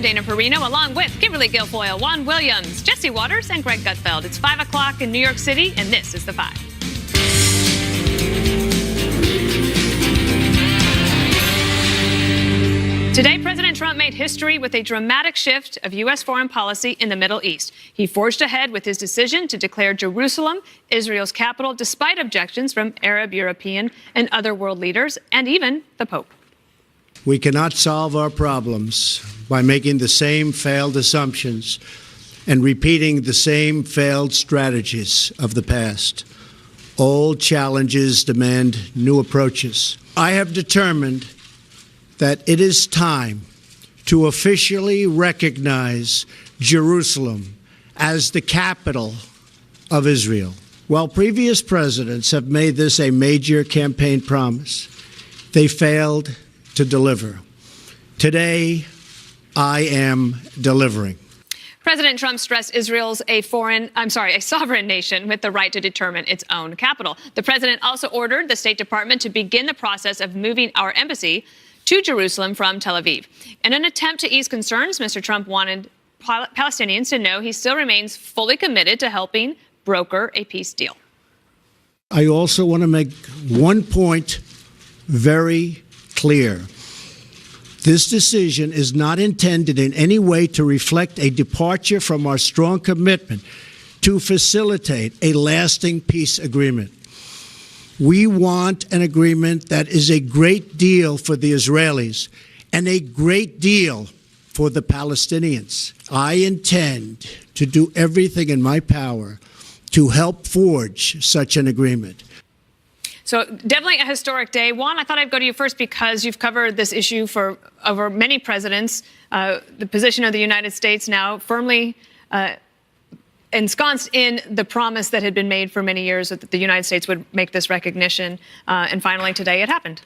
Dana Perino, along with Kimberly Guilfoyle, Juan Williams, Jesse Waters, and Greg Gutfeld. It's 5 o'clock in New York City, and this is The 5. Today, President Trump made history with a dramatic shift of U.S. foreign policy in the Middle East. He forged ahead with his decision to declare Jerusalem Israel's capital, despite objections from Arab, European, and other world leaders, and even the Pope. We cannot solve our problems by making the same failed assumptions and repeating the same failed strategies of the past. Old challenges demand new approaches. I have determined that it is time to officially recognize Jerusalem as the capital of Israel. While previous presidents have made this a major campaign promise, they failed to deliver. Today, I am delivering. President Trump stressed Israel's a sovereign nation with the right to determine its own capital. The president also ordered the State Department to begin the process of moving our embassy to Jerusalem from Tel Aviv. In an attempt to ease concerns, Mr. Trump wanted Palestinians to know he still remains fully committed to helping broker a peace deal. I also want to make one point very clear. This decision is not intended in any way to reflect a departure from our strong commitment to facilitate a lasting peace agreement. We want an agreement that is a great deal for the Israelis and a great deal for the Palestinians. I intend to do everything in my power to help forge such an agreement. So definitely a historic day. Juan, I thought I'd go to you first because you've covered this issue for over many presidents. The position of the United States now firmly ensconced in the promise that had been made for many years that the United States would make this recognition. And finally, today it happened.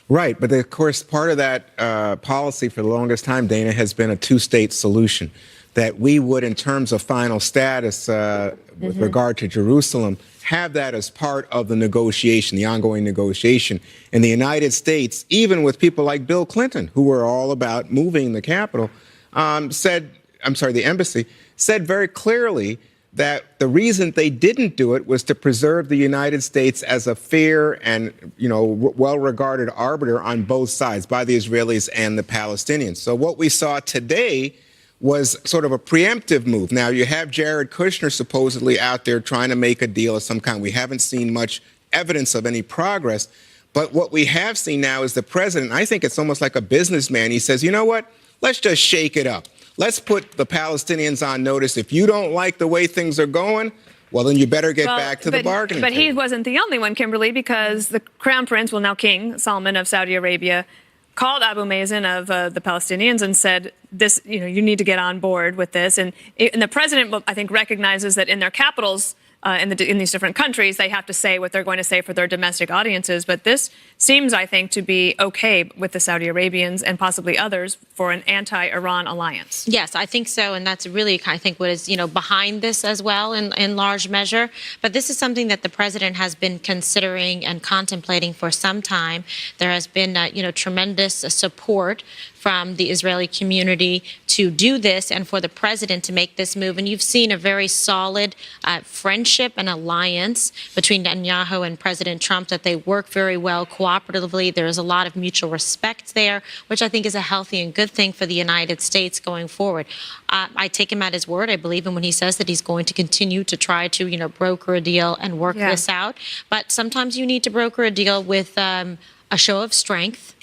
Right. But of course, part of that policy for the longest time, Dana, has been a two-state solution, that we would, in terms of final status with regard to Jerusalem, have that as part of the negotiation, the ongoing negotiation. And the United States, even with people like Bill Clinton, who were all about moving the capital, the embassy, said very clearly that the reason they didn't do it was to preserve the United States as a fair and, well-regarded arbiter on both sides, by the Israelis and the Palestinians. So what we saw today was sort of a preemptive move. Now, you have Jared Kushner supposedly out there trying to make a deal of some kind. We haven't seen much evidence of any progress. But what we have seen now is the president, I think it's almost like a businessman. He says, you know what? Let's just shake it up. Let's put the Palestinians on notice. If you don't like the way things are going, well, then you better get back to the bargaining table. But he wasn't the only one, Kimberly, because the Crown Prince, well, now King Salman of Saudi Arabia, called Abu Mazen of the Palestinians and said, "This, you need to get on board with this." And the president, I think, recognizes that in their capitals, in these different countries, they have to say what they're going to say for their domestic audiences. But this seems, I think, to be okay with the Saudi Arabians and possibly others for an anti-Iran alliance. Yes, I think so. And that's really, I think, what is, behind this as well in large measure. But this is something that the president has been considering and contemplating for some time. There has been, tremendous support from the Israeli community to do this and for the president to make this move. And you've seen a very solid friendship and alliance between Netanyahu and President Trump, that they work very well cooperatively. There is a lot of mutual respect there, which I think is a healthy and good thing for the United States going forward. I take him at his word. I believe him when he says that he's going to continue to try to, broker a deal and work this out. But sometimes you need to broker a deal with a show of strength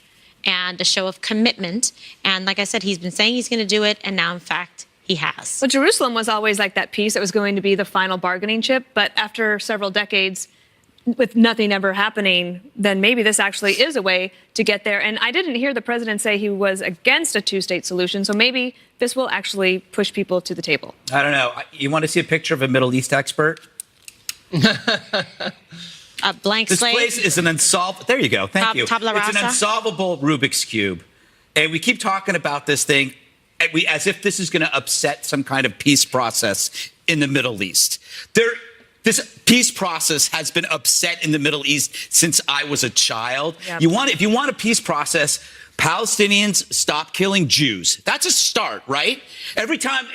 and a show of commitment. And like I said, he's been saying he's going to do it. And now, in fact, he has. Well, Jerusalem was always like that piece that was going to be the final bargaining chip. But after several decades with nothing ever happening, then maybe this actually is a way to get there. And I didn't hear the president say he was against a two-state solution. So maybe this will actually push people to the table. I don't know. You want to see a picture of a Middle East expert? A blank slate. This place is an unsolvable. There you go. Thank you. Tabla rasa. It's an unsolvable Rubik's Cube. And we keep talking about this thing as if this is going to upset some kind of peace process in the Middle East. This peace process has been upset in the Middle East since I was a child. Yep. If you want a peace process, Palestinians stop killing Jews. That's a start, right? Every time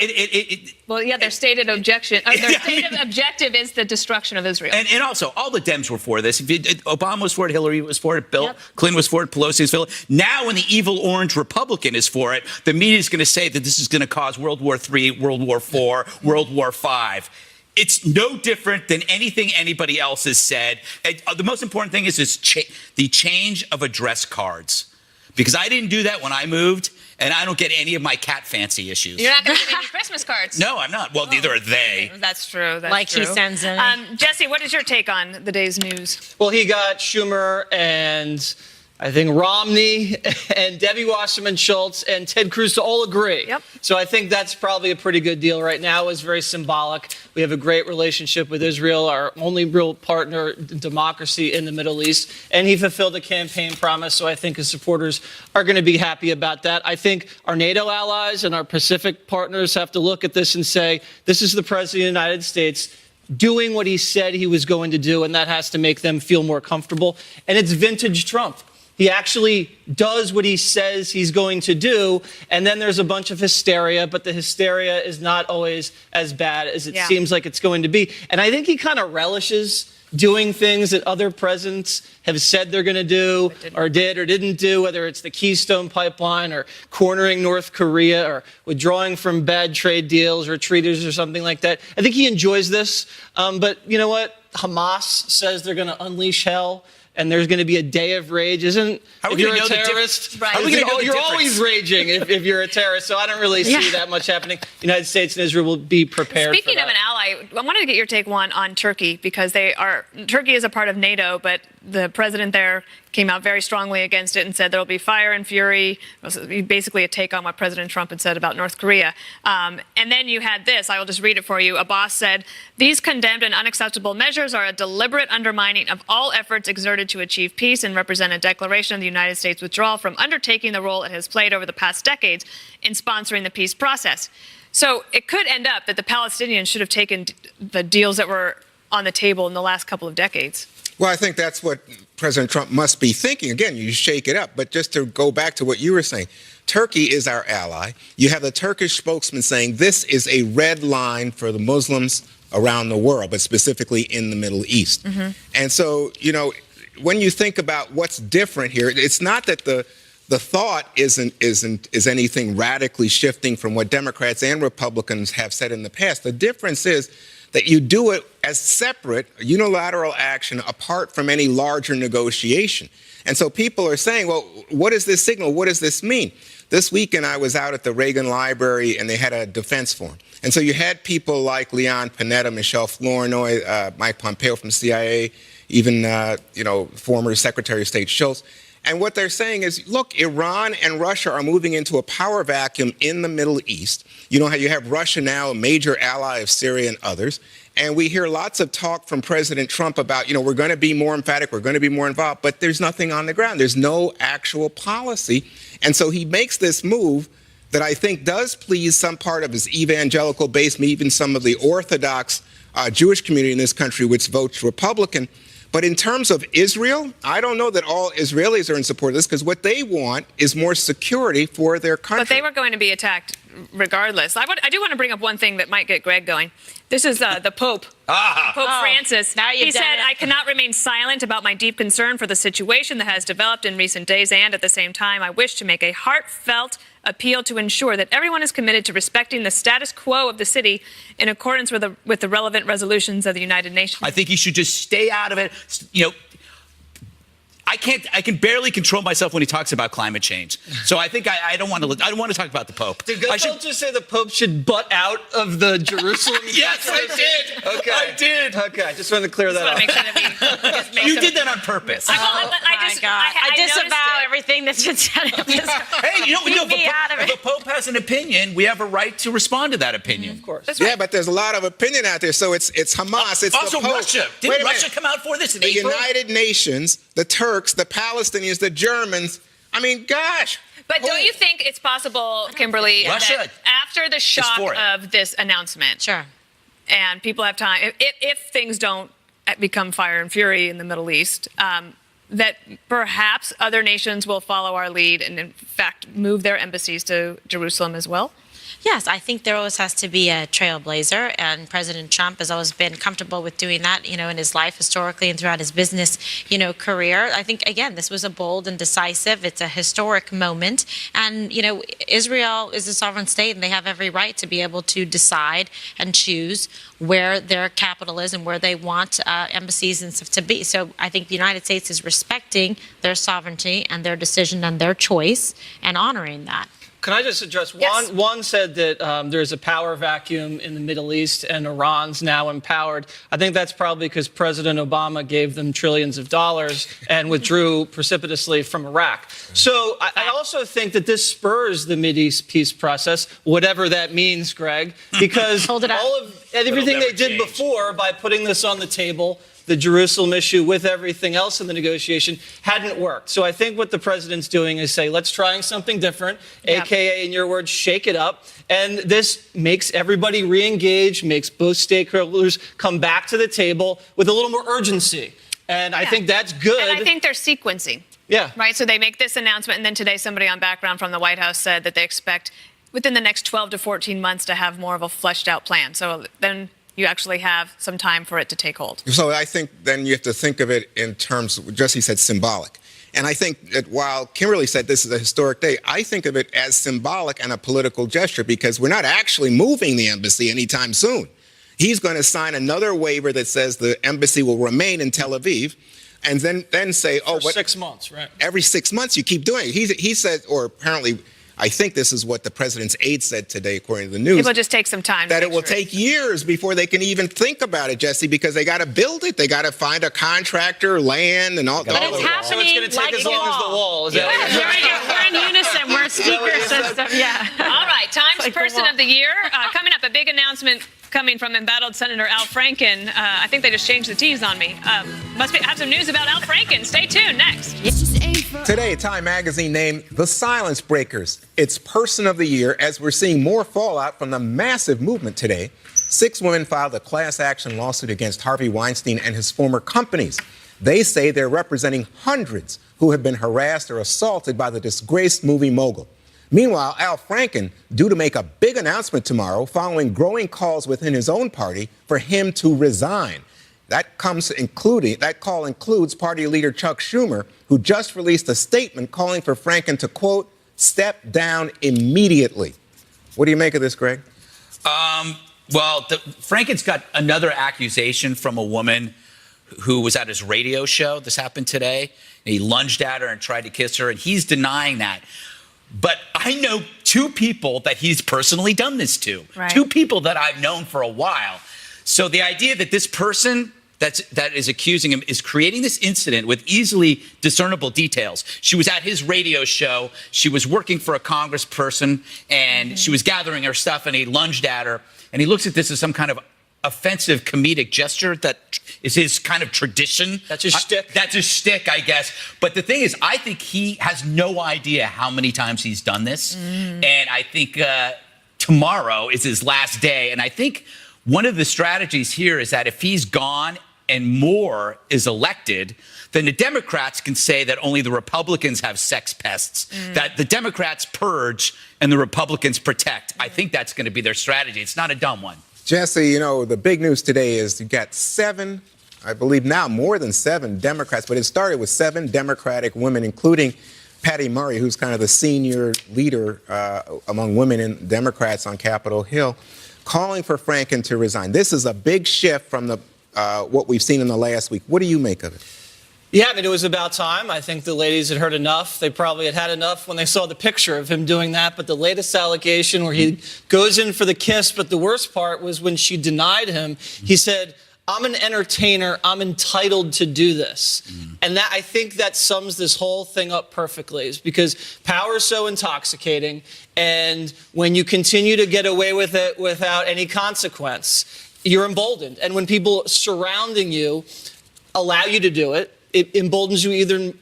Well, yeah, their stated objection, their stated objective is the destruction of Israel. And also, all the Dems were for this. Obama was for it, Hillary was for it, Bill Yep. Clinton was for it, Pelosi was for it. Now, when the evil orange Republican is for it, the media is going to say that this is going to cause World War III, World War IV, World War V. It's no different than anything anybody else has said. The most important thing is the change of address cards. Because I didn't do that when I moved, and I don't get any of my cat fancy issues. You're not going to get any Christmas cards. No, I'm not. Well, neither are they. That's true. That's Like true. he sends in. Jesse, what is your take on the day's news? Well, he got Schumer and I think Romney and Debbie Wasserman Schultz and Ted Cruz to all agree. Yep. So I think that's probably a pretty good deal right now. It's very symbolic. We have a great relationship with Israel, our only real partner democracy in the Middle East. And he fulfilled a campaign promise. So I think his supporters are going to be happy about that. I think our NATO allies and our Pacific partners have to look at this and say, this is the President of the United States doing what he said he was going to do. And that has to make them feel more comfortable. And it's vintage Trump. He actually does what he says he's going to do, and then there's a bunch of hysteria, but the hysteria is not always as bad as it seems like it's going to be. And I think he kind of relishes doing things that other presidents have said they're going to do or did or didn't do, whether it's the Keystone Pipeline or cornering North Korea or withdrawing from bad trade deals or treaties or something like that. I think he enjoys this. But you know what? Hamas says they're going to unleash hell. And there's going to be a day of rage. If you're a terrorist, you're always raging if you're a terrorist. So I don't really see that much happening. The United States and Israel will be prepared. Speaking of an ally, I wanted to get your take on Turkey, because Turkey is a part of NATO, but the president there came out very strongly against it and said there will be fire and fury, basically a take on what President Trump had said about North Korea. And then you had this, I will just read it for you. Abbas said, "These condemned and unacceptable measures are a deliberate undermining of all efforts exerted to achieve peace and represent a declaration of the United States withdrawal from undertaking the role it has played over the past decades in sponsoring the peace process." So it could end up that the Palestinians should have taken the deals that were on the table in the last couple of decades. Well, I think that's what President Trump must be thinking. Again, you shake it up. But just to go back to what you were saying, Turkey is our ally. You have the Turkish spokesman saying this is a red line for the Muslims around the world, but specifically in the Middle East. Mm-hmm. And so, when you think about what's different here, it's not that the thought is anything radically shifting from what Democrats and Republicans have said in the past. The difference is that you do it as separate, unilateral action apart from any larger negotiation. And so people are saying, well, what is this signal? What does this mean? This weekend, I was out at the Reagan Library, and they had a defense forum. And so you had people like Leon Panetta, Michelle Flournoy, Mike Pompeo from CIA, even, former Secretary of State Schultz. And what they're saying is, look, Iran and Russia are moving into a power vacuum in the Middle East. You know how you have Russia now, a major ally of Syria and others. And we hear lots of talk from President Trump about, we're going to be more emphatic, we're going to be more involved, but there's nothing on the ground. There's no actual policy. And so he makes this move that I think does please some part of his evangelical base, maybe even some of the Orthodox Jewish community in this country, which votes Republican. But in terms of Israel, I don't know that all Israelis are in support of this, because what they want is more security for their country. But they were going to be attacked regardless. I do want to bring up one thing that might get Greg going. This is the Pope. Pope Francis. He said, "I cannot remain silent about my deep concern for the situation that has developed in recent days, and at the same time, I wish to make a heartfelt appeal to ensure that everyone is committed to respecting the status quo of the city in accordance with the relevant resolutions of the United Nations." I think he should just stay out of it. I can barely control myself when he talks about climate change. So I think I don't want to talk about the Pope. Did Goldberg just say the Pope should butt out of the Jerusalem? Yes, I did. Okay. I did. Okay, I just wanted to clear that up. You did that on purpose. I disavow everything that's been said. Hey, if the Pope has an opinion, we have a right to respond to that opinion. Of course. That's right. Yeah, but there's a lot of opinion out there. So it's Hamas, it's also the Pope. Russia. Didn't Russia come out for this in April? The United Nations, the Turks, the Palestinians, the Germans. I mean, gosh. But don't you think it's possible, Kimberly, that after the shock of this announcement, Sure, and people have time, if things don't become fire and fury in the Middle East, that perhaps other nations will follow our lead and, in fact, move their embassies to Jerusalem as well? Yes, I think there always has to be a trailblazer, and President Trump has always been comfortable with doing that, in his life historically and throughout his business, career. I think, again, this was a bold and decisive, it's a historic moment, and, Israel is a sovereign state, and they have every right to be able to decide and choose where their capital is and where they want embassies and stuff to be. So I think the United States is respecting their sovereignty and their decision and their choice and honoring that. Can I just address Yes. one said that there's a power vacuum in the Middle East and Iran's now empowered. I think that's probably because President Obama gave them trillions of dollars and withdrew precipitously from Iraq. So I also think that this spurs the Mideast peace process, whatever that means, Greg, because Hold it up. all of everything they did before by putting this on the table, the Jerusalem issue with everything else in the negotiation, hadn't worked. So I think what the president's doing is say, let's try something different, AKA, in your words, shake it up. And this makes everybody re-engage, makes both stakeholders come back to the table with a little more urgency. And I think that's good. And I think they're sequencing. Yeah. Right? So they make this announcement, and then today somebody on background from the White House said that they expect within the next 12 to 14 months to have more of a fleshed out plan. So then you actually have some time for it to take hold. So I think then you have to think of it in terms, Jesse said symbolic. And I think that while Kimberly said this is a historic day, I think of it as symbolic and a political gesture because we're not actually moving the embassy anytime soon. He's going to sign another waiver that says the embassy will remain in Tel Aviv and then say, For 6 months, right? Every 6 months you keep doing it. He said, or apparently, I think this is what the president's aide said today, according to the news. It will just take some time. That it will take years before they can even think about it, Jesse, because they got to build it. They got to find a contractor, land, and all. But it's happening. So it's going to take as long as the wall. Is that what you're saying? We're in unison. We're a speaker system. Yeah. All right. Times Person of the Year. Coming up, a big announcement coming from embattled Senator Al Franken. I think they just changed the T's on me. Have some news about Al Franken. Stay tuned. Next. Today, Time Magazine named the Silence Breakers its Person of the Year as we're seeing more fallout from the massive movement today. 6 women filed a class action lawsuit against Harvey Weinstein and his former companies. They say they're representing hundreds who have been harassed or assaulted by the disgraced movie mogul. Meanwhile, Al Franken, due to make a big announcement tomorrow following growing calls within his own party for him to resign. That call includes party leader Chuck Schumer, who just released a statement calling for Franken to, quote, step down immediately. What do you make of this, Greg? Franken's got another accusation from a woman who was at his radio show. This happened today. He lunged at her and tried to kiss her, and he's denying that. But I know 2 people that he's personally done this to. Right. 2 people that I've known for a while. So the idea that this person that is accusing him is creating this incident with easily discernible details. She was at his radio show. She was working for a congressperson, and she was gathering her stuff, and he lunged at her. And he looks at this as some kind of offensive comedic gesture that is his kind of tradition. That's his shtick. That's his shtick, I guess. But the thing is, I think he has no idea how many times he's done this. And I think tomorrow is his last day. And I think one of the strategies here is that if he's gone and Moore is elected, then the Democrats can say that only the Republicans have sex pests, that the Democrats purge and the Republicans protect. I think that's going to be their strategy. It's not a dumb one. Jesse, the big news today is you got 7, I believe now more than 7 Democrats, but it started with 7 Democratic women, including Patty Murray, who's kind of the senior leader among women and Democrats on Capitol Hill, calling for Franken to resign. This is a big shift from what we've seen in the last week. What do you make of it? Yeah, it was about time. I think the ladies had heard enough. They probably had enough when they saw the picture of him doing that. But the latest allegation where he goes in for the kiss, but the worst part was when she denied him, he said, I'm an entertainer. I'm entitled to do this. And that, I think that sums this whole thing up perfectly, is because power is so intoxicating. And when you continue to get away with it without any consequence, you're emboldened. And when people surrounding you allow you to do it, it emboldens you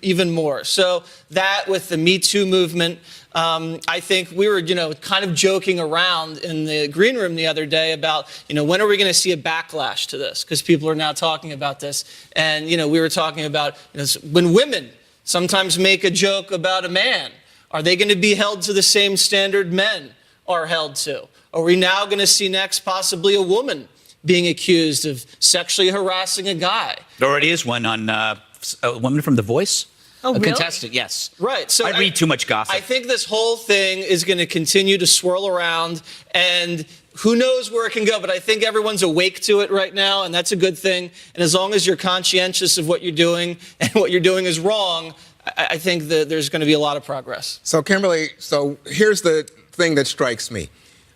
even more. So that with the Me Too movement, I think we were, kind of joking around in the green room the other day about, when are we going to see a backlash to this? Because people are now talking about this. And, we were talking about when women sometimes make a joke about a man, are they going to be held to the same standard men are held to? Are we now going to see next possibly a woman being accused of sexually harassing a guy? There already is one on a woman from The Voice. Oh, a really? contestant, yes. Right. So I read too much gossip. I think this whole thing is going to continue to swirl around, and who knows where it can go, but I think everyone's awake to it right now, and that's a good thing. And as long as you're conscientious of what you're doing and what you're doing is wrong, I think that there's going to be a lot of progress. So, Kimberly, here's the thing that strikes me.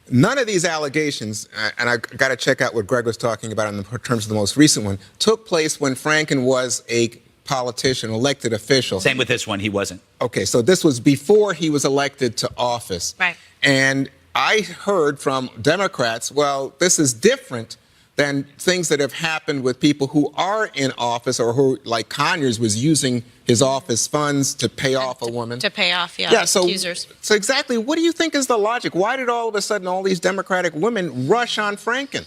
None of these allegations, and I got to check out what Greg was talking about in terms of the most recent one, took place when Franken was a politician, elected official. Same with this one, he wasn't. Okay, so this was before he was elected to office. Right. And I heard from Democrats, well, this is different than things that have happened with people who are in office or who, like Conyers, was using his office funds to pay off a woman. To pay off, accusers. So exactly, what do you think is the logic? Why did all of a sudden all these Democratic women rush on Franken?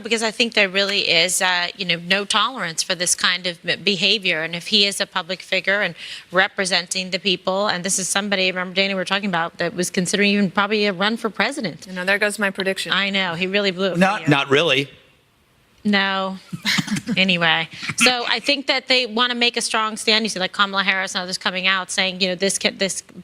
Because I think there really is, no tolerance for this kind of behavior. And if he is a public figure and representing the people, and this is somebody, remember, Dana, we were talking about, that was considering even probably a run for president. There goes my prediction. I know, he really blew it. Not really. No. Anyway, so I think that they want to make a strong stand. You see, like Kamala Harris and others coming out saying, this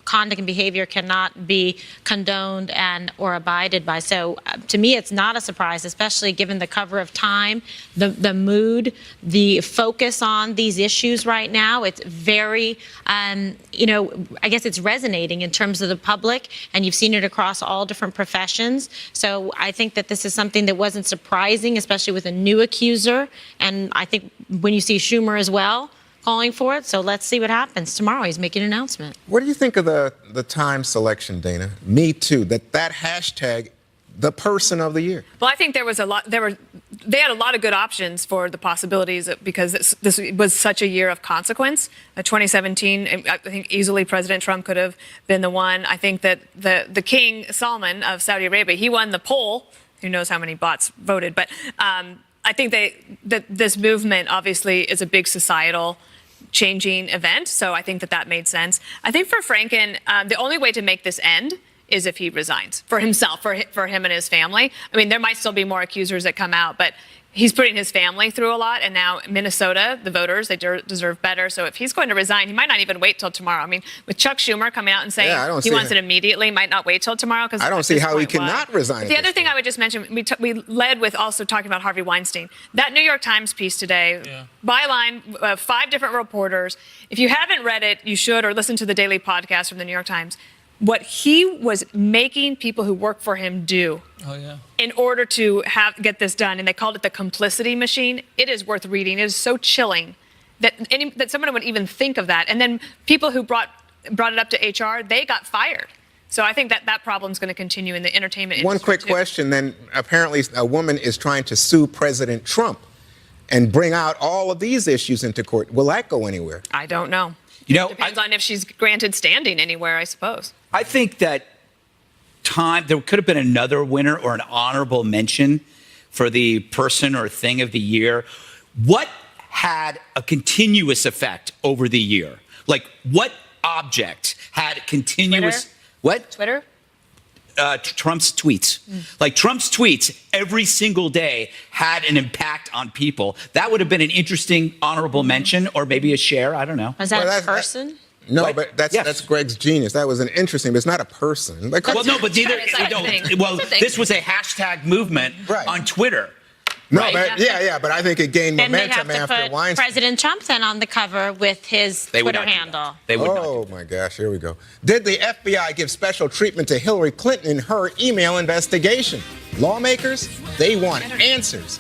conduct and behavior cannot be condoned or abided by. So to me, it's not a surprise, especially given the cover of Time, the mood, the focus on these issues right now. It's very, I guess it's resonating in terms of the public, and you've seen it across all different professions. So I think that this is something that wasn't surprising, especially with a new accuser, and I think when you see Schumer as well calling for it, so let's see what happens tomorrow. He's making an announcement. What do you think of the Time selection, Dana? Me Too, that hashtag, the person of the year? Well, I think there was they had a lot of good options for the possibilities because this was such a year of consequence. 2017, I think easily President Trump could have been the one. I think that the King Salman of Saudi Arabia, he won the poll. Who knows how many bots voted, but I think that this movement obviously is a big societal changing event, so I think that made sense. I think for Franken, the only way to make this end is if he resigns for himself, for him and his family. I mean, there might still be more accusers that come out, but he's putting his family through a lot, and now Minnesota, the voters, they deserve better. So if he's going to resign, he might not even wait till tomorrow. I mean, with Chuck Schumer coming out and saying he wants it immediately, might not wait till tomorrow. Because I don't see how he cannot resign. The other thing I would just mention, we led with also talking about Harvey Weinstein. That New York Times piece today, byline, 5 different reporters. If you haven't read it, you should, or listen to the daily podcast from the New York Times. What he was making people who work for him do in order to get this done, and they called it the complicity machine. It is worth reading. It is so chilling that someone would even think of that. And then people who brought it up to HR, they got fired. So I think that problem is going to continue in the entertainment industry. One quick question, then. Apparently a woman is trying to sue President Trump and bring out all of these issues into court. Will that go anywhere? I don't know. Depends on if she's granted standing anywhere, I suppose. I think that there could have been another winner or an honorable mention for the person or thing of the year. What had a continuous effect over the year? Like, what object had continuous... Twitter? What? Twitter? Trump's tweets. Like, Trump's tweets every single day had an impact on people. That would have been an interesting honorable mention, or maybe a share. I don't know. Was that a person? No, What? but that's Yes. Greg's genius. That was an interesting, but it's not a person. Like, Well, no, but neither. It's a thing. Well, It's a thing. this was a hashtag movement Right. on Twitter. no, right? but but I think it gained And they have momentum to after put Weinstein. President Trump then on the cover with his They would Twitter not do handle. that. They would not. Oh my gosh, here we go. Did the FBI give special treatment to Hillary Clinton in her email investigation? Lawmakers, they want answers.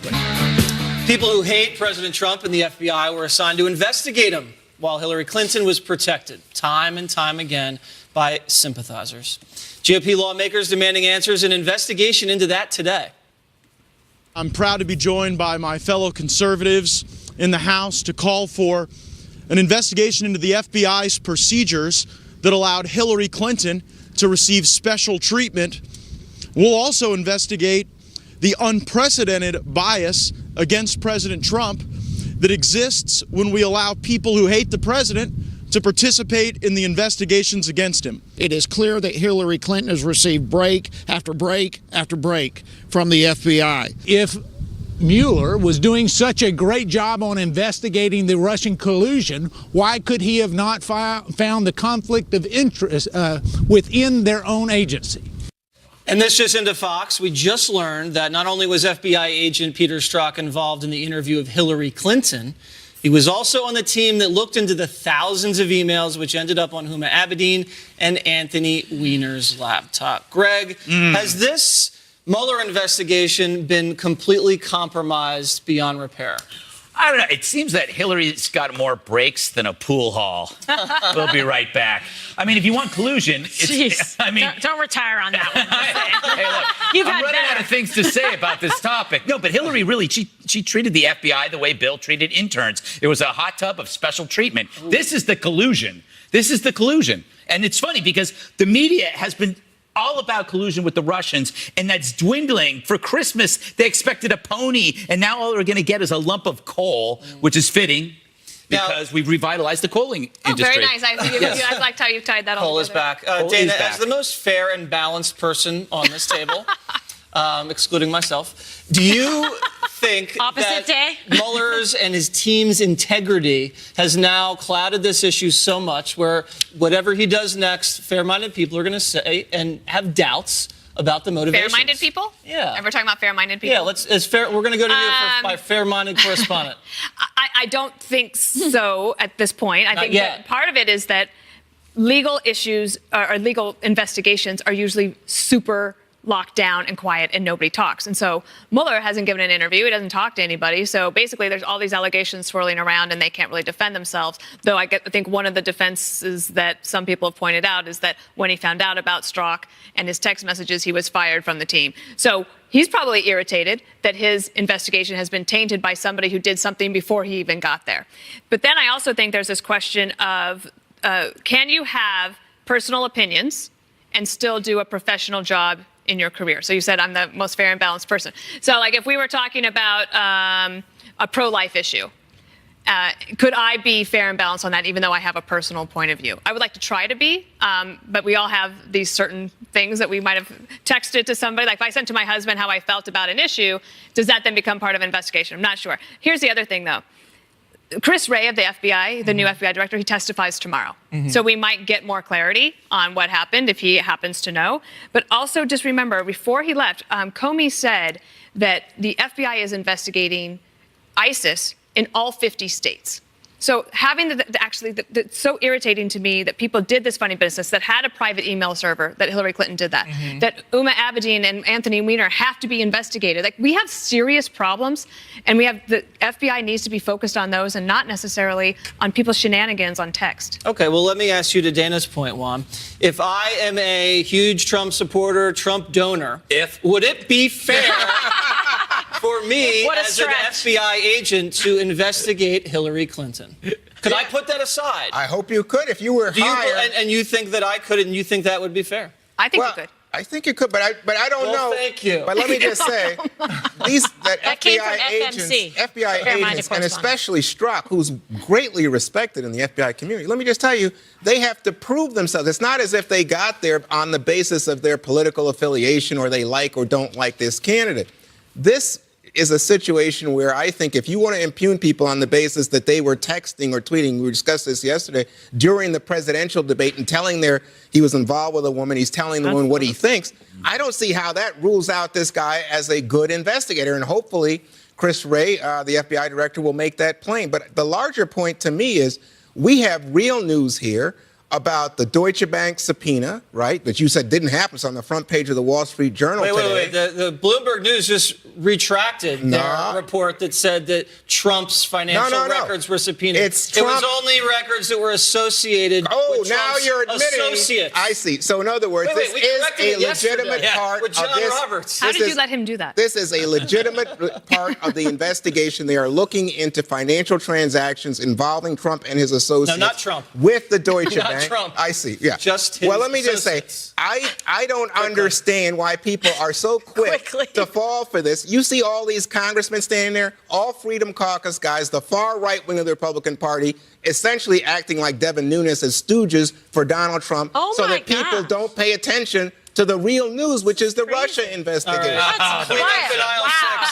People who hate President Trump and the FBI were assigned to investigate him, while Hillary Clinton was protected time and time again by sympathizers. GOP lawmakers demanding answers and investigation into that today. I'm proud to be joined by my fellow conservatives in the House to call for an investigation into the FBI's procedures that allowed Hillary Clinton to receive special treatment. We'll also investigate the unprecedented bias against President Trump that exists when we allow people who hate the president to participate in the investigations against him. It is clear that Hillary Clinton has received break after break after break from the FBI. If Mueller was doing such a great job on investigating the Russian collusion, why could he have not found the conflict of interest within their own agency? And this just into Fox. We just learned that not only was FBI agent Peter Strzok involved in the interview of Hillary Clinton, he was also on the team that looked into the thousands of emails which ended up on Huma Abedin and Anthony Weiner's laptop. Greg, has this Mueller investigation been completely compromised beyond repair? I don't know. It seems that Hillary's got more breaks than a pool hall. We'll be right back. I mean, if you want collusion, Jeez. I mean, don't retire on that one. hey, look, I'm running out of things to say about this topic. No, but Hillary really, she treated the FBI the way Bill treated interns. It was a hot tub of special treatment. Ooh. This is the collusion. This is the collusion. And it's funny because the media has been all about collusion with the Russians, and that's dwindling. For Christmas, they expected a pony, and now all they're going to get is a lump of coal, which is fitting because we've revitalized the coaling industry. Very nice. I liked how you tied that all Coal together. is back. Dana, as the most fair and balanced person on this table, excluding myself, do you think that Mueller's and his team's integrity has now clouded this issue so much where whatever he does next, fair-minded people are going to say and have doubts about the motivations? Fair-minded people? Yeah. And we're talking about fair-minded people? Yeah, it's fair. We're going to go to you by fair-minded correspondent. I don't think so at this point. I think that part of it is that legal issues or legal investigations are usually super locked down and quiet and nobody talks. And so Mueller hasn't given an interview. He doesn't talk to anybody. So basically there's all these allegations swirling around and they can't really defend themselves. Though I think one of the defenses that some people have pointed out is that when he found out about Strzok and his text messages, he was fired from the team. So he's probably irritated that his investigation has been tainted by somebody who did something before he even got there. But then I also think there's this question of can you have personal opinions and still do a professional job in your career? So you said I'm the most fair and balanced person. So like if we were talking about a pro-life issue, could I be fair and balanced on that even though I have a personal point of view? I would like to try to be, but we all have these certain things that we might have texted to somebody. Like if I sent to my husband how I felt about an issue, does that then become part of an investigation? I'm not sure. Here's the other thing though. Chris Wray of the FBI, the new FBI director, he testifies tomorrow. So we might get more clarity on what happened if he happens to know. But also just remember, before he left, Comey said that the FBI is investigating ISIS in all 50 states. So having it's so irritating to me that people did this funny business that had a private email server, that Hillary Clinton did that, that Huma Abedin and Anthony Weiner have to be investigated. Like we have serious problems and the FBI needs to be focused on those and not necessarily on people's shenanigans on text. Okay, well, let me ask you to Dana's point, Juan. If I am a huge Trump supporter, Trump donor, would it be fair for me as an FBI agent to investigate Hillary Clinton? Could I put that aside? I hope you could if you were hired. And you think that I could, and you think that would be fair? I think you could. I think you could, but I don't know. Thank you. But let me just say, that came from FBI agents, and especially Strzok, who's greatly respected in the FBI community. Let me just tell you, they have to prove themselves. It's not as if they got there on the basis of their political affiliation or they like or don't like this candidate. This is a situation where I think if you want to impugn people on the basis that they were texting or tweeting, we discussed this yesterday, during the presidential debate and telling he was involved with a woman, he's telling the woman what he thinks, I don't see how that rules out this guy as a good investigator. And hopefully Chris Wray, the FBI director, will make that plain. But the larger point to me is we have real news here about the Deutsche Bank subpoena, right, that you said didn't happen. It's on the front page of the Wall Street Journal today. Wait. The Bloomberg News just retracted their report that said that Trump's financial records were subpoenaed. It was only records that were associated with Trump's now you're admitting. associates. I see. So in other words, this is a legitimate part with John of this. Roberts. How did you let him do that? This is a legitimate part of the investigation. They are looking into financial transactions involving Trump and his associates. No, not Trump. With the Deutsche Not Bank. Trump. I see. Yeah. Just his Well, let me just say, associates. I don't understand why people are so quick to fall for this. You see all these congressmen standing there, all Freedom Caucus guys, the far right wing of the Republican Party, essentially acting like Devin Nunes as stooges for Donald Trump, so that people don't pay attention to the real news, which is the Russia investigation. That's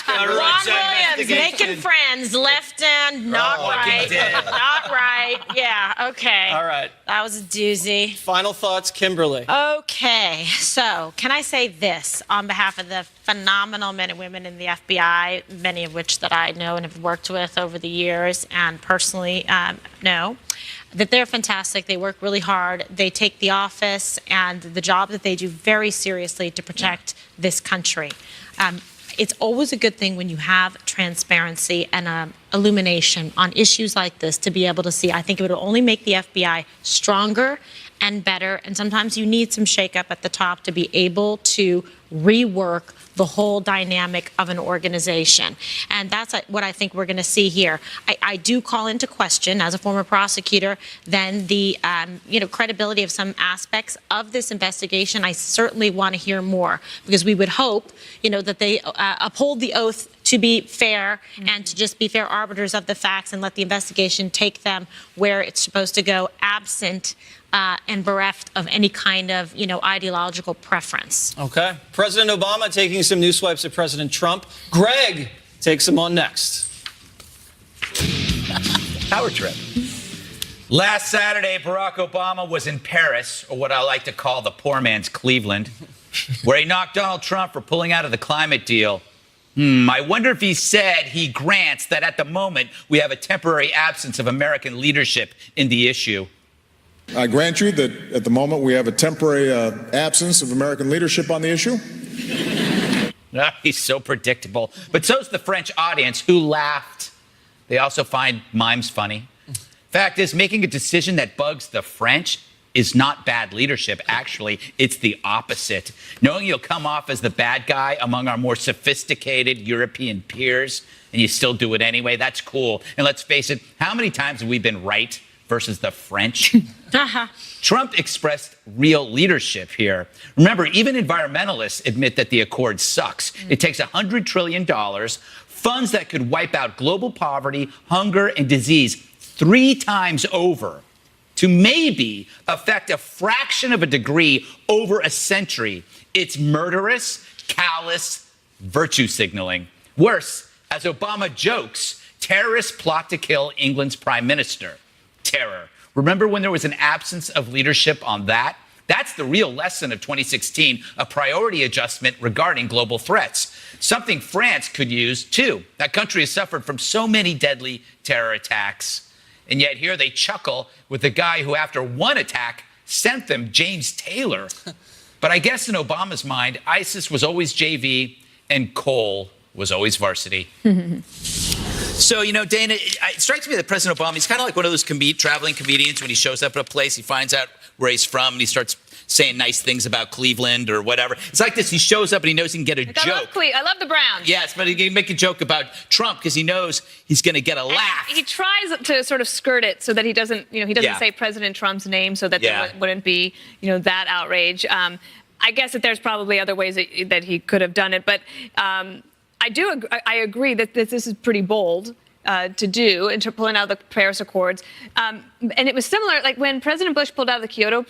Ron Williams making friends, left and not right. Not right. Yeah, okay. All right. That was a doozy. Final thoughts, Kimberly. Okay, so can I say this on behalf of the phenomenal men and women in the FBI, many of which that I know and have worked with over the years and personally know, that they're fantastic. They work really hard. They take the office and the job that they do very seriously to protect this country. It's always a good thing when you have transparency and illumination on issues like this to be able to see. I think it would only make the FBI stronger and better. And sometimes you need some shakeup at the top to be able to rework the whole dynamic of an organization. And that's what I think we're going to see here. I do call into question, as a former prosecutor, then the credibility of some aspects of this investigation. I certainly want to hear more, because we would hope, that they uphold the oath to be fair and to just be fair arbiters of the facts and let the investigation take them where it's supposed to go, absent and bereft of any kind of, ideological preference. Okay. President Obama taking some new swipes at President Trump. Greg takes him on next. Power trip. Last Saturday, Barack Obama was in Paris, or what I like to call the poor man's Cleveland, where he knocked Donald Trump for pulling out of the climate deal. I wonder if he said he grants that at the moment we have a temporary absence of American leadership in the issue. I grant you that at the moment we have a temporary absence of American leadership on the issue. He's so predictable. But so's the French audience, who laughed. They also find mimes funny. Fact is, making a decision that bugs the French is not bad leadership. Actually, it's the opposite. Knowing you'll come off as the bad guy among our more sophisticated European peers, and you still do it anyway, that's cool. And let's face it, how many times have we been right versus the French? Trump expressed real leadership here. Remember, even environmentalists admit that the accord sucks. It takes $100 trillion, funds that could wipe out global poverty, hunger, and disease 3 times over, to maybe affect a fraction of a degree over a century. It's murderous, callous virtue signaling. Worse, as Obama jokes, terrorists plot to kill England's prime minister. Terror. Remember when there was an absence of leadership on that? That's the real lesson of 2016, a priority adjustment regarding global threats. Something France could use, too. That country has suffered from so many deadly terror attacks. And yet here they chuckle with the guy who, after one attack, sent them James Taylor. But I guess in Obama's mind, ISIS was always JV and coal was always varsity. So, Dana, it strikes me that President Obama, he's kind of like one of those traveling comedians. When he shows up at a place, he finds out where he's from, and he starts saying nice things about Cleveland or whatever. It's like this. He shows up and he knows he can get a joke. I love the Browns. Yes, but he can make a joke about Trump because he knows he's going to get a laugh. He tries to sort of skirt it so that he doesn't, say President Trump's name so that there wouldn't be, that outrage. I guess that there's probably other ways that he could have done it, but I agree that this is pretty bold to do in pulling out the Paris Accords. And it was similar, like when President Bush pulled out of the Kyoto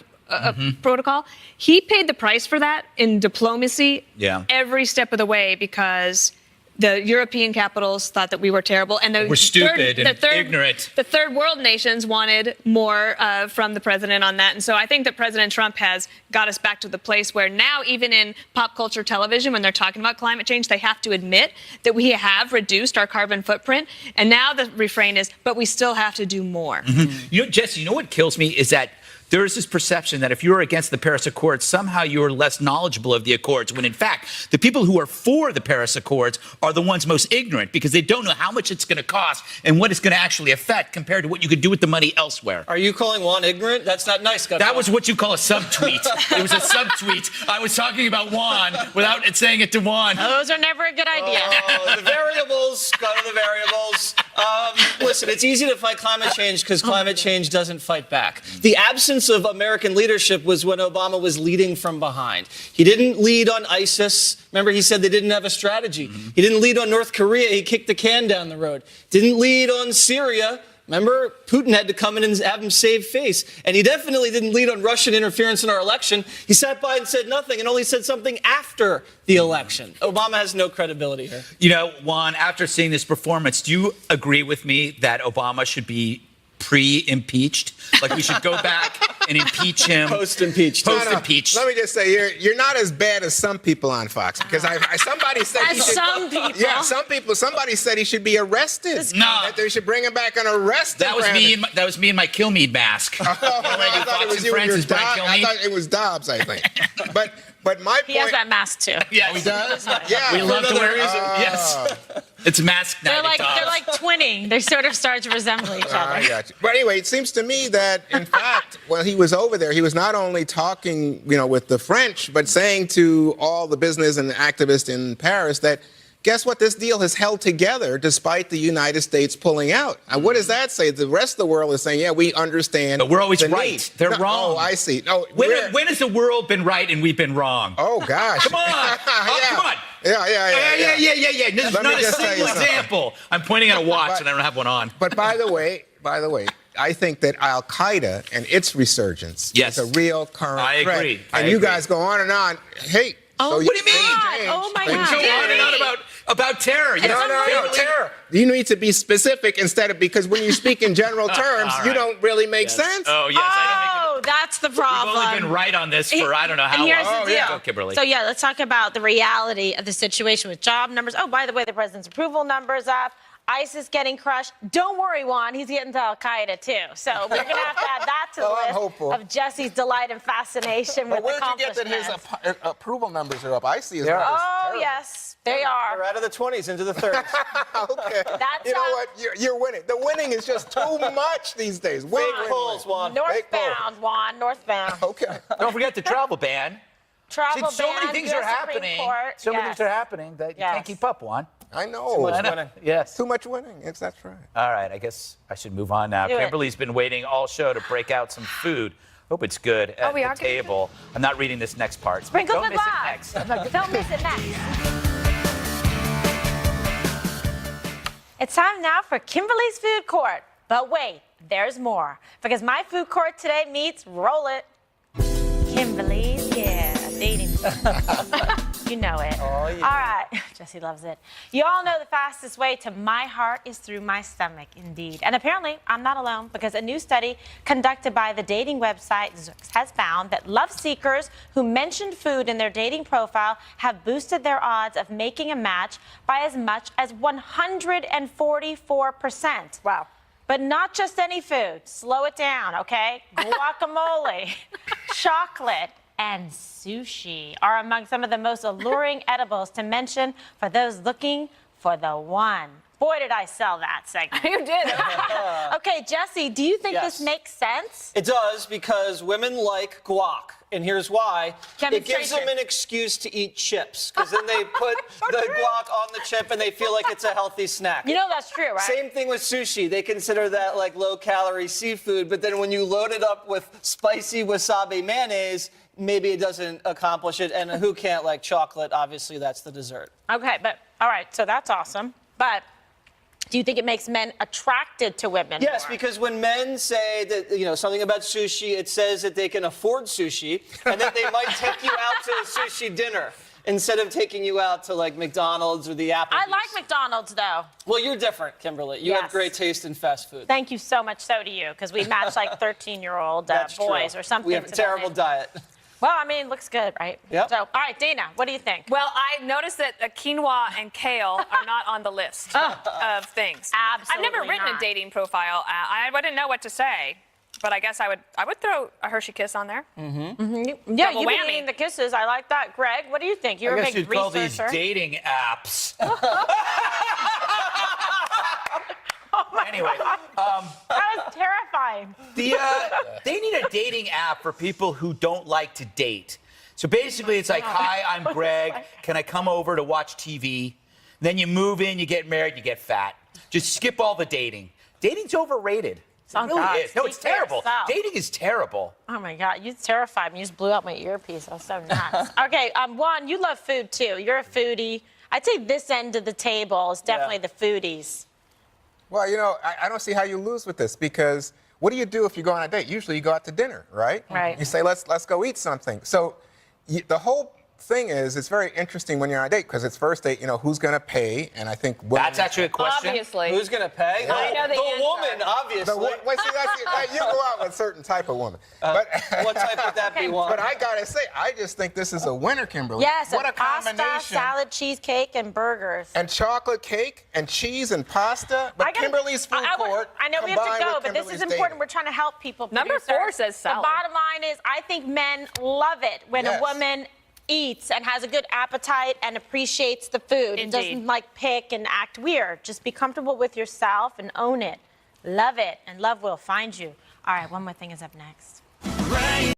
protocol, he paid the price for that in diplomacy every step of the way, because the European capitals thought that we were terrible, and we're stupid and ignorant. The third world nations wanted more from the president on that, and so I think that President Trump has got us back to the place where now, even in pop culture television, when they're talking about climate change, they have to admit that we have reduced our carbon footprint, and now the refrain is, but we still have to do more. Jesse, what kills me is that there is this perception that if you're against the Paris Accords, somehow you're less knowledgeable of the Accords, when in fact, the people who are for the Paris Accords are the ones most ignorant because they don't know how much it's going to cost and what it's going to actually affect compared to what you could do with the money elsewhere. Are you calling Juan ignorant? That's not nice, Scott. That was what you call a subtweet. It was a subtweet. I was talking about Juan without saying it to Juan. Those are never a good idea. Oh, the variables, go to the variables. Listen, it's easy to fight climate change because climate change doesn't fight back. The absence of American leadership was when Obama was leading from behind. He didn't lead on ISIS. Remember, he said they didn't have a strategy. He didn't lead on North Korea. He kicked the can down the road. Didn't lead on Syria. Remember, Putin had to come in and have him save face. And he definitely didn't lead on Russian interference in our election. He sat by and said nothing and only said something after the election. Obama has no credibility here. You know, Juan, after seeing this performance, do you agree with me that Obama should be pre-impeached? Like we should go back and impeach him. Post-impeached. Post-impeached. Let me just say, you're not as bad as some people on Fox, because somebody said he should. Some people. Yeah, some people. Somebody said he should be arrested. No. That they should bring him back and arrest him. That was me in my Kilmeade mask. I thought it was you and your Dobbs. I thought it was Dobbs, I think. But my point. He has that mask too. Yeah, he does. Yeah, we love to wear it. Yes, it's mask night. They're like twinning. They sort of start to resemble each other. I got you. But anyway, it seems to me that, in fact, while he was over there, he was not only talking, with the French, but saying to all the business and activists in Paris that, guess what? This deal has held together despite the United States pulling out. And what does that say? The rest of the world is saying, yeah, we understand. But we're always the right. need. They're No, wrong. Oh, I see. No, when has the world been right and we've been wrong? Oh, gosh. Come on. Come on. Yeah. There's Let me not a just tell you single something. example. I'm pointing at a watch and I don't have one on. But by the way, I think that Al-Qaeda and its resurgence Yes. is a real current I threat. agree. And you guys go on and on. Hey. Oh, so what do you mean? Oh, my You God. go on and on about terror. You No, terror. You need to be specific instead of, because when you speak in general terms, all right. you don't really make sense. Oh, yes. I don't That's the think we've problem. only been right on this for I don't know how And here's long. the deal. Go, Kimberly. So let's talk about the reality of the situation with job numbers. Oh, by the way, the president's approval numbers up. ISIS getting crushed. Don't worry, Juan. He's getting to Al-Qaeda, too. So we're going to have to add that to the I'm list hopeful. of Jesse's delight and fascination with Where'd you get that his accomplishments. approval numbers are up? I see his Oh, numbers. Terrible. yes, they They're are. out of the 20s into the 30s. Okay. That's you know what? You're winning. The winning is just too much these days. Win. polls, Juan. Northbound, Juan, northbound. Okay. Don't forget the travel ban. Travel So many ban, things US are Supreme happening. Court. So many Yes. things are happening that you Yes. can't keep up, Juan. I know. Too much winning. Yes. Too much winning. Yes, that's right. All right, I guess I should move on now. Do it. Kimberly's been waiting all show to break out some food. Hope it's good at we the are gonna- table. I'm not reading this next part. Sprinkles Don't with miss it love. next. I'm not- Don't miss it next. It's time now for Kimberly's Food Court. But wait, there's more. Because my food court today meets Roll It. Kimberly's, dating. You know it. Oh, yeah. All right. Jesse loves it. You all know the fastest way to my heart is through my stomach, indeed. And apparently, I'm not alone, because a new study conducted by the dating website Zooks has found that love seekers who mentioned food in their dating profile have boosted their odds of making a match by as much as 144%. Wow. But not just any food. Slow it down, okay? Guacamole, chocolate, and sushi are among some of the most alluring edibles to mention for those looking for the one. Boy, did I sell that segment. You did. Okay, Jesse, do you think Yes. this makes sense? It does, because women like guac. And here's why. It gives them an excuse to eat chips, because then they put the guac on the chip and they feel like it's a healthy snack. You know that's true, right? Same thing with sushi. They consider that like low-calorie seafood, but then when you load it up with spicy wasabi mayonnaise, maybe it doesn't accomplish it. And who can't like chocolate? Obviously, that's the dessert. Okay, but all right, so that's awesome. But do you think it makes men attracted to women? Yes, more? because when men say that, something about sushi, it says that they can afford sushi and that they might take you out to a sushi dinner instead of taking you out to like McDonald's or the Applebee's. I like McDonald's, though. Well, you're different, Kimberly. You have Yes. great taste in fast food. Thank you so much. So do you, because we match like 13-year-old That's boys true. or something. We have a to that terrible name. diet. Well, I mean, looks good, right? Yep. So, all right, Dana, what do you think? Well, I noticed that quinoa and kale are not on the list of things. I've never Absolutely written not. a dating profile. I didn't know what to say. But I guess I would throw a Hershey Kiss on there. Yeah, Double you've been whammy. eating the kisses. I like that. Greg, what do you think? You're I a guess big you'd call these researcher. dating apps. Anyway, That was terrifying. they need a dating app for people who don't like to date. So basically, it's like, hi, I'm Greg. Can I come over to watch TV? Then you move in, you get married, you get fat. Just skip all the dating. Dating's overrated. It really is. No, it's terrible. Dating is terrible. Oh my God, you terrified me. You just blew out my earpiece. That was so nuts. Okay, Juan, you love food too. You're a foodie. I'd say this end of the table is definitely the foodies. Well, you know, I don't see how you lose with this, because what do you do if you go on a date? Usually you go out to dinner, right? Right. You say, let's go eat something. So the whole thing is, it's very interesting when you're on a date, because it's first date, you know, who's going to pay? And I think women, That's actually a question. Obviously. Who's going to pay? I know the answer. woman, obviously. Wait, see, you go out with a certain type of woman. But What type would that be, Juan? But I gotta say, I just think this is a winner, Kimberly. Yes, what a pasta, combination! salad, cheesecake, and burgers. And chocolate cake and cheese and pasta. But Kimberly's food court. I know we have to combined go, with but this is Kimberly's important. dating. We're trying to help people. Number producers. 4 says salad. The bottom line is, I think men love it when Yes. a woman eats and has a good appetite and appreciates the food and Indeed. doesn't like pick and act weird. Just be comfortable with yourself and own it. Love it, and love will find you. All right, one more thing is up next.